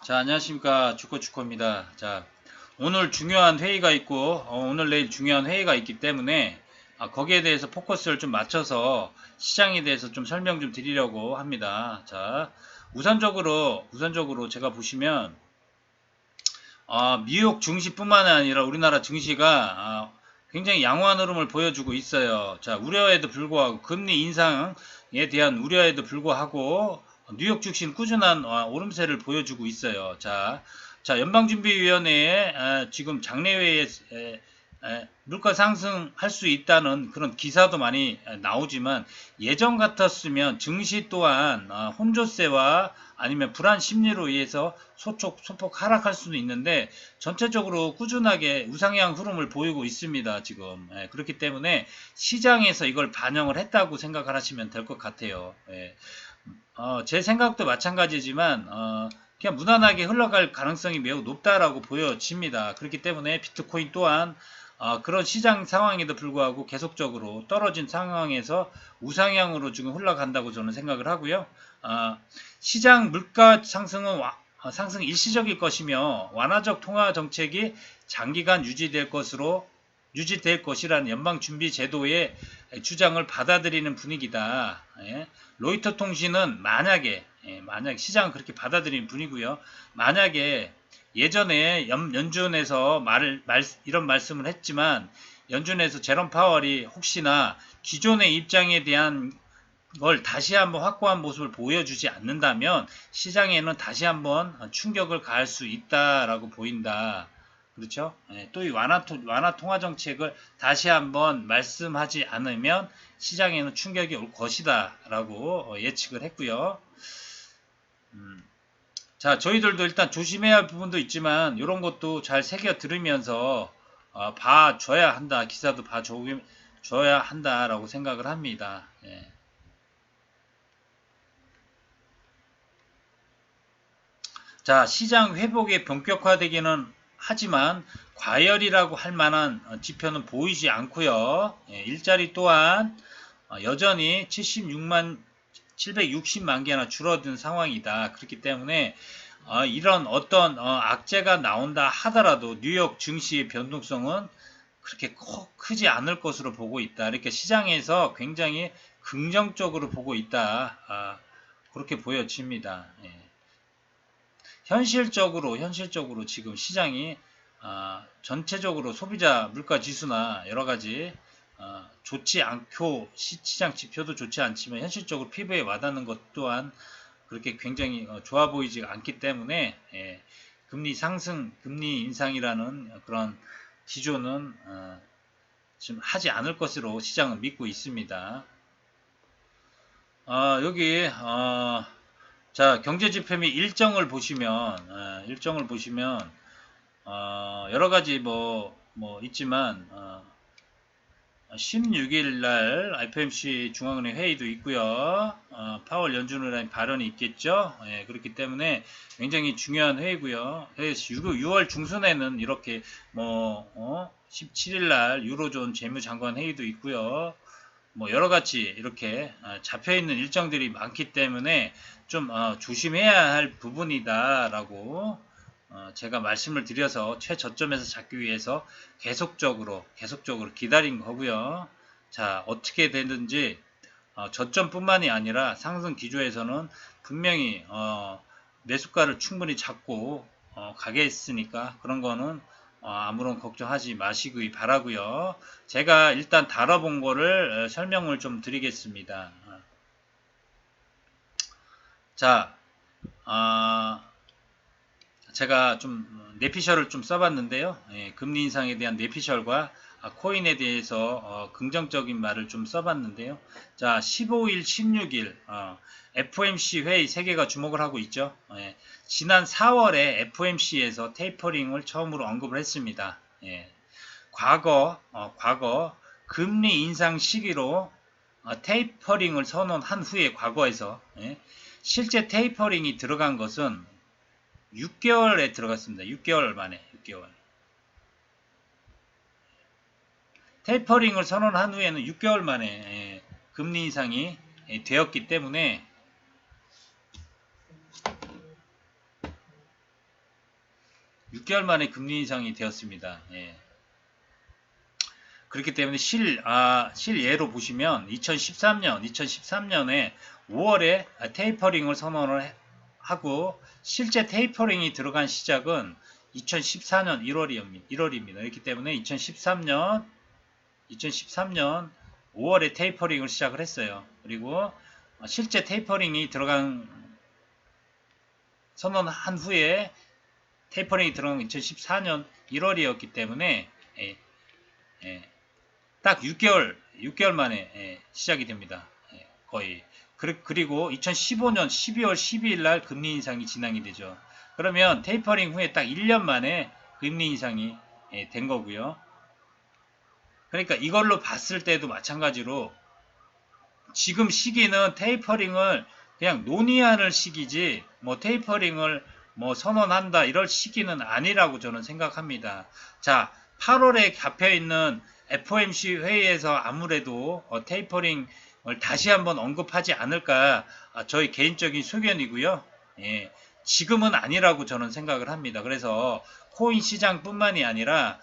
자, 안녕하십니까. 주코주코입니다. 자, 오늘 중요한 회의가 있고, 오늘 내일 중요한 회의가 있기 때문에, 거기에 대해서 포커스를 좀 맞춰서 시장에 대해서 좀 설명 좀 드리려고 합니다. 자, 우선적으로 제가 보시면, 뉴욕 증시뿐만 아니라 우리나라 증시가, 굉장히 양호한 흐름을 보여주고 있어요. 자, 우려에도 불구하고, 금리 인상에 대한 우려에도 불구하고, 뉴욕 증시는 꾸준한 오름세를 보여주고 있어요. 자, 연방준비위원회에 지금 장내외에 물가 상승할 수 있다는 그런 기사도 많이 나오지만 예전 같았으면 증시 또한 혼조세와 아니면 불안 심리로 의해서 소폭 하락할 수도 있는데 전체적으로 꾸준하게 우상향 흐름을 보이고 있습니다. 지금 그렇기 때문에 시장에서 이걸 반영을 했다고 생각을 하시면 될 것 같아요. 제 생각도 마찬가지지만 그냥 무난하게 흘러갈 가능성이 매우 높다라고 보여집니다. 그렇기 때문에 비트코인 또한 그런 시장 상황에도 불구하고 계속적으로 떨어진 상황에서 우상향으로 지금 흘러간다고 저는 생각을 하고요. 시장 물가 상승은 상승 일시적일 것이며 완화적 통화 정책이 장기간 유지될 것이라는 연방준비제도의 주장을 받아들이는 분위기다. 로이터 통신은 만약에 시장은 그렇게 받아들이는 분위고요. 만약에 예전에 연준에서 이런 말씀을 했지만 연준에서 제롬 파월이 혹시나 기존의 입장에 대한 걸 다시 한번 확고한 모습을 보여주지 않는다면 시장에는 다시 한번 충격을 가할 수 있다라고 보인다. 그렇죠? 또 이 완화 통화 정책을 다시 한번 말씀하지 않으면 시장에는 충격이 올 것이다 라고 예측을 했고요. 자, 저희들도 일단 조심해야 할 부분도 있지만 이런 것도 잘 새겨 들으면서 봐줘야 한다. 기사도 봐줘야 한다라고 생각을 합니다. 자, 시장 회복이 본격화되기는 하지만 과열이라고 할 만한 지표는 보이지 않고요. 일자리 또한 여전히 760만 개나 줄어든 상황이다. 그렇기 때문에 이런 어떤 악재가 나온다 하더라도 뉴욕 증시의 변동성은 그렇게 크지 않을 것으로 보고 있다. 이렇게 시장에서 굉장히 긍정적으로 보고 있다. 그렇게 보여집니다. 현실적으로 지금 시장이 전체적으로 소비자 물가 지수나 여러 가지 좋지 않고 시장 지표도 좋지 않지만 현실적으로 피부에 와닿는 것 또한 그렇게 굉장히 좋아 보이지 않기 때문에 금리 상승, 금리 인상이라는 그런 기조는 지금 하지 않을 것으로 시장은 믿고 있습니다. 여기 자, 경제지표 및 일정을 보시면 여러 가지 뭐 있지만 16일 날 FOMC 중앙은행 회의도 있고요. 파월 연준의장 발언이 있겠죠. 그렇기 때문에 굉장히 중요한 회의고요. 6월 중순에는 이렇게 17일 날 유로존 재무장관 회의도 있고요. 여러 가지 이렇게 잡혀 있는 일정들이 많기 때문에 좀 조심해야 할 부분이다라고 제가 말씀을 드려서 최저점에서 잡기 위해서 계속적으로 기다린 거고요. 자, 어떻게 되든지 저점뿐만이 아니라 상승 기조에서는 분명히 매수가를 충분히 잡고 가겠으니까 그런 거는 아무런 걱정하지 마시기 바라고요. 제가 일단 다뤄본 거를 설명을 좀 드리겠습니다. 자, 제가 좀 내피셜을 좀 써봤는데요. 금리 인상에 대한 내피셜과 코인에 대해서 긍정적인 말을 좀 써봤는데요. 자, 15일, 16일 FOMC 회의 3개가 주목을 하고 있죠. 지난 4월에 FOMC에서 테이퍼링을 처음으로 언급을 했습니다. 과거 금리 인상 시기로 테이퍼링을 선언한 후에 과거에서 실제 테이퍼링이 들어간 것은 6개월에 들어갔습니다. 6개월 만에 6개월. 테이퍼링을 선언한 후에는 6개월 만에 금리 인상이 되었기 때문에 6개월 만에 금리 인상이 되었습니다. 예. 그렇기 때문에 실예로 보시면 2013년에 5월에 테이퍼링을 선언을 하고 실제 테이퍼링이 들어간 시작은 2014년 1월입니다. 그렇기 때문에 2013년 5월에 테이퍼링을 시작을 했어요. 그리고 실제 테이퍼링이 선언한 후에 테이퍼링이 들어간 2014년 1월이었기 때문에 딱 6개월 만에 시작이 됩니다. 거의. 그리고 2015년 12월 12일 날 금리 인상이 진행이 되죠. 그러면 테이퍼링 후에 딱 1년 만에 금리 인상이 된 거고요. 그러니까 이걸로 봤을 때도 마찬가지로 지금 시기는 테이퍼링을 그냥 논의하는 시기지 뭐 테이퍼링을 뭐 선언한다 이럴 시기는 아니라고 저는 생각합니다. 자, 8월에 잡혀있는 FOMC 회의에서 아무래도 테이퍼링을 다시 한번 언급하지 않을까 저희 개인적인 소견이고요. 예, 지금은 아니라고 저는 생각을 합니다. 그래서 코인 시장뿐만이 아니라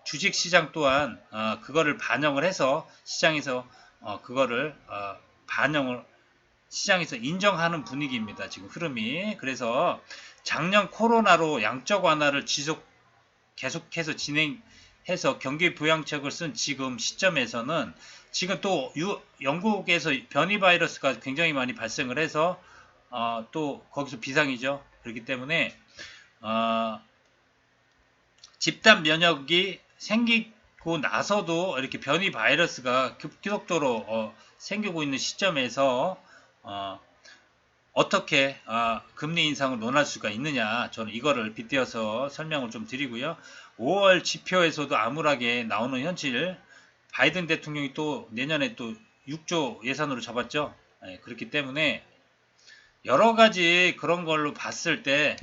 주식 시장 또한 그거를 반영을 해서 시장에서 그거를 시장에서 인정하는 분위기입니다. 지금 흐름이. 그래서 작년 코로나로 양적 완화를 계속해서 진행해서 경기 부양책을 쓴 지금 시점에서는 지금 또 영국에서 변이 바이러스가 굉장히 많이 발생을 해서 또 거기서 비상이죠. 그렇기 때문에 집단 면역이 생기고 나서도 이렇게 변이 바이러스가 급속도로 생기고 있는 시점에서 어떻게 금리 인상을 논할 수가 있느냐, 저는 이거를 빗대어서 설명을 좀 드리고요. 5월 지표에서도 암울하게 나오는 현실, 바이든 대통령이 또 내년에 또 6조 예산으로 잡았죠. 그렇기 때문에 여러 가지 그런 걸로 봤을 때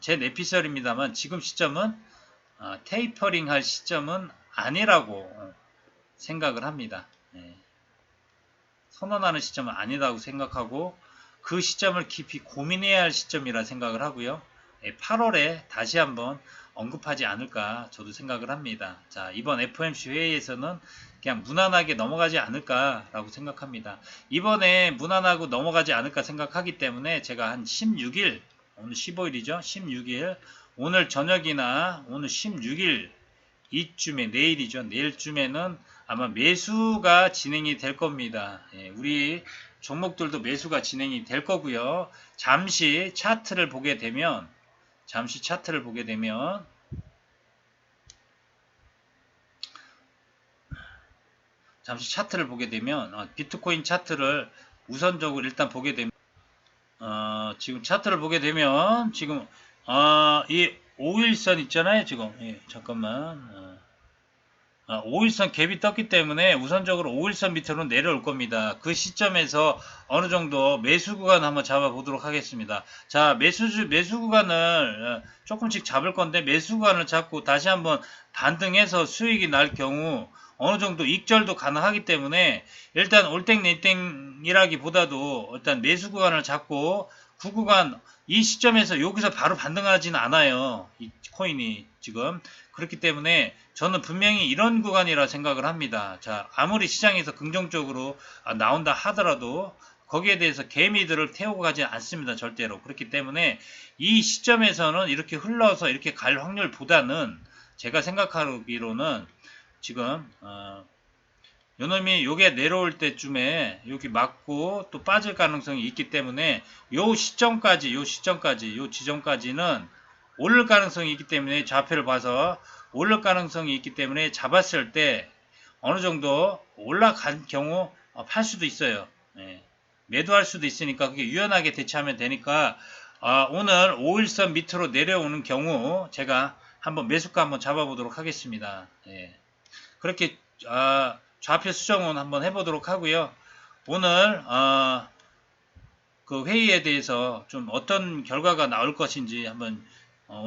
제 내피셜입니다만 지금 시점은 테이퍼링 할 시점은 아니라고 생각을 합니다. 선언하는 시점은 아니라고 생각하고 그 시점을 깊이 고민해야 할 시점이라 생각을 하고요. 8월에 다시 한번 언급하지 않을까 저도 생각을 합니다. 자, 이번 FOMC 회의에서는 그냥 무난하게 넘어가지 않을까라고 생각합니다. 이번에 무난하고 넘어가지 않을까 생각하기 때문에 제가 한 16일, 오늘 15일이죠. 16일, 오늘 저녁이나 오늘 16일 이쯤에, 내일이죠. 내일쯤에는 아마 매수가 진행이 될 겁니다. 우리 종목들도 매수가 진행이 될 거고요. 잠시 차트를 보게 되면 비트코인 차트를 우선적으로 일단 보게 되면 지금 차트를 보게 되면 지금 이 5일선 있잖아요. 지금 잠깐만 5일선 갭이 떴기 때문에 우선적으로 5일선 밑으로 내려올 겁니다. 그 시점에서 어느 정도 매수 구간 한번 잡아보도록 하겠습니다. 자, 매수 구간을 조금씩 잡을 건데 매수 구간을 잡고 다시 한번 반등해서 수익이 날 경우 어느 정도 익절도 가능하기 때문에 일단 올땡내땡이라기보다도 일단 매수 구간을 잡고 그 구간 이 시점에서 여기서 바로 반등하지는 않아요. 이 코인이 지금. 그렇기 때문에 저는 분명히 이런 구간이라 생각을 합니다. 자, 아무리 시장에서 긍정적으로 나온다 하더라도 거기에 대해서 개미들을 태우고 가지 않습니다. 절대로. 그렇기 때문에 이 시점에서는 이렇게 흘러서 이렇게 갈 확률보다는 제가 생각하기로는 지금 요놈이 요게 내려올 때쯤에 여기 맞고 또 빠질 가능성이 있기 때문에 요 지점까지는 오를 가능성이 있기 때문에 좌표를 봐서 오를 가능성이 있기 때문에 잡았을 때 어느 정도 올라간 경우 팔 수도 있어요. 매도할 수도 있으니까 그게 유연하게 대처하면 되니까 오늘 5일선 밑으로 내려오는 경우 제가 한번 매수가 한번 잡아보도록 하겠습니다. 그렇게 좌표 수정은 한번 해보도록 하고요. 오늘 그 회의에 대해서 좀 어떤 결과가 나올 것인지 한번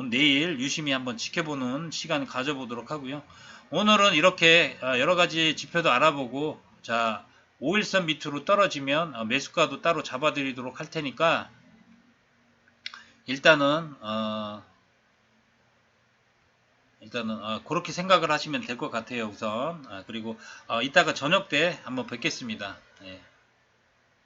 내일 유심히 한번 지켜보는 시간을 가져보도록 하고요. 오늘은 이렇게 여러가지 지표도 알아보고, 자, 5일선 밑으로 떨어지면 매수가도 따로 잡아드리도록 할 테니까 일단은 그렇게 생각을 하시면 될 것 같아요. 우선 그리고 이따가 저녁 때 한번 뵙겠습니다. 예.